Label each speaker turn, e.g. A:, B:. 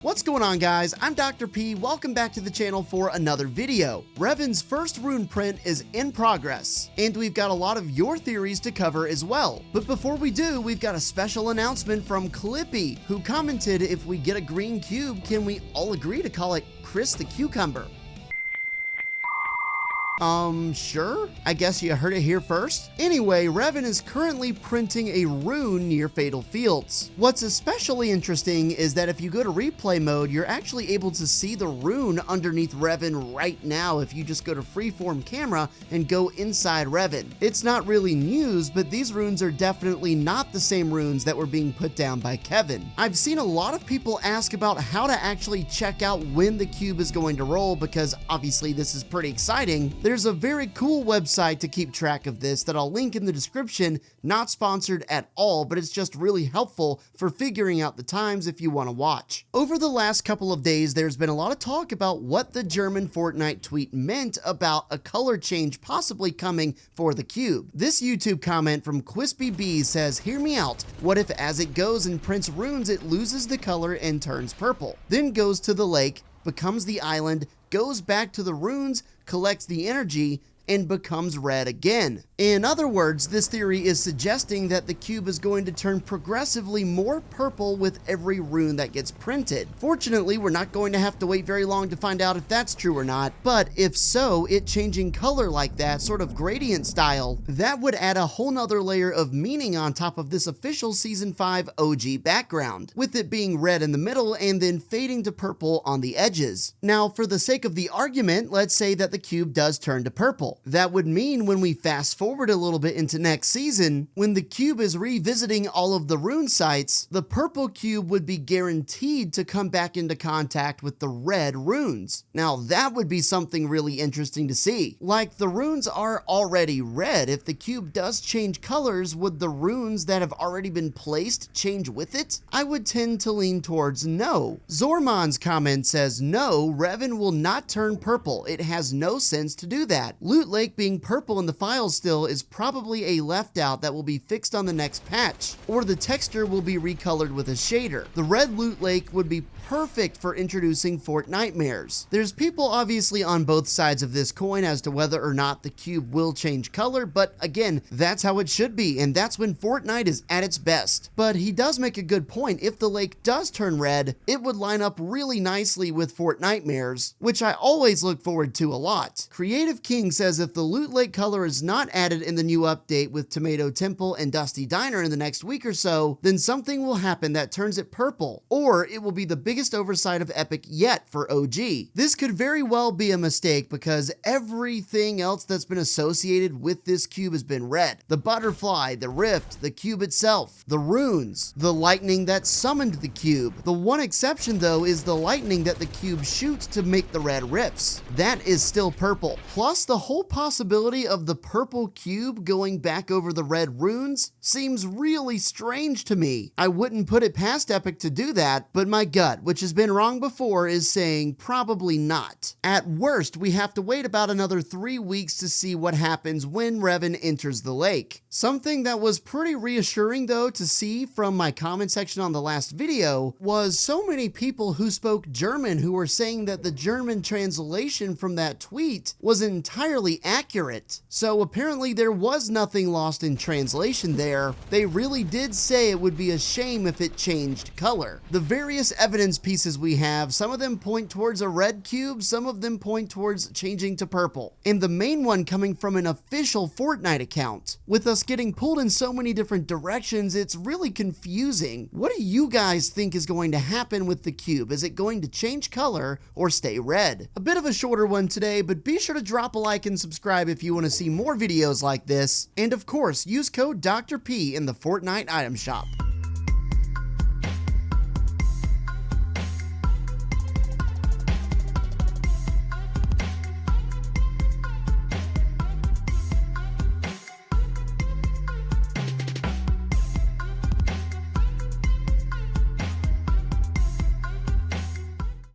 A: What's going on, guys? I'm Dr. P. Welcome back to the channel for another video. Revin's first rune print is in progress, and we've got a lot of your theories to cover as well. But before we do, we've got a special announcement from Clippy, who commented, if we get a green cube, can we all agree to call it Chris the Cucumber? Sure? I guess you heard it here first. Anyway, Revin is currently printing a rune near Fatal Fields. What's especially interesting is that if you go to replay mode, you're actually able to see the rune underneath Revin right now if you just go to freeform camera and go inside Revin. It's not really news, but these runes are definitely not the same runes that were being put down by Kevin. I've seen a lot of people ask about how to actually check out when the cube is going to roll, because obviously this is pretty exciting. There's a very cool website to keep track of this that I'll link in the description, not sponsored at all, but it's just really helpful for figuring out the times if you want to watch. Over the last couple of days, there's been a lot of talk about what the German Fortnite tweet meant about a color change possibly coming for the cube. This YouTube comment from Quispy B says, "Hear me out. What if as it goes and prints runes, it loses the color and turns purple, then goes to the lake, becomes the island, goes back to the runes, collects the energy, and becomes red again?" In other words, this theory is suggesting that the cube is going to turn progressively more purple with every rune that gets printed. Fortunately, we're not going to have to wait very long to find out if that's true or not, but if so, it changing color like that, sort of gradient style, that would add a whole nother layer of meaning on top of this official Season 5 OG background, with it being red in the middle and then fading to purple on the edges. Now, for the sake of the argument, let's say that the cube does turn to purple. That would mean when we fast forward a little bit into next season, when the cube is revisiting all of the rune sites, the purple cube would be guaranteed to come back into contact with the red runes. Now that would be something really interesting to see. Like, the runes are already red. If the cube does change colors, would the runes that have already been placed change with it? I would tend to lean towards no. Zormon's comment says, "No, Revin will not turn purple. It has no sense to do that. Loot Lake being purple in the files still is probably a left out that will be fixed on the next patch, or the texture will be recolored with a shader. The red Loot Lake would be perfect for introducing Fortnitemares." There's people obviously on both sides of this coin as to whether or not the cube will change color, but again, that's how it should be, and that's when Fortnite is at its best. But he does make a good point. If the lake does turn red, it would line up really nicely with Fortnitemares, which I always look forward to a lot. Creative King says, if the Loot Lake color is not added in the new update with Tomato Temple and Dusty Diner in the next week or so, then something will happen that turns it purple, or it will be the biggest oversight of Epic yet for OG. This could very well be a mistake, because everything else that's been associated with this cube has been red. The butterfly, the rift, the cube itself, the runes, the lightning that summoned the cube. The one exception though is the lightning that the cube shoots to make the red rifts. That is still purple. Plus, the whole possibility of the purple cube going back over the red runes seems really strange to me. I wouldn't put it past Epic to do that, but my gut, which has been wrong before, is saying probably not. At worst, we have to wait about another 3 weeks to see what happens when Revin enters the lake. Something that was pretty reassuring though to see from my comment section on the last video was so many people who spoke German who were saying that the German translation from that tweet was entirely accurate. So apparently there was nothing lost in translation there. They really did say it would be a shame if it changed color. The various evidence pieces we have, some of them point towards a red cube, some of them point towards changing to purple, and the main one coming from an official Fortnite account. With us getting pulled in so many different directions, it's really confusing. What do you guys think is going to happen with the cube? Is it going to change color or stay red? A bit of a shorter one today, but be sure to drop a like and subscribe if you want to see more videos like this, and of course, use code Dr. P in the Fortnite item shop.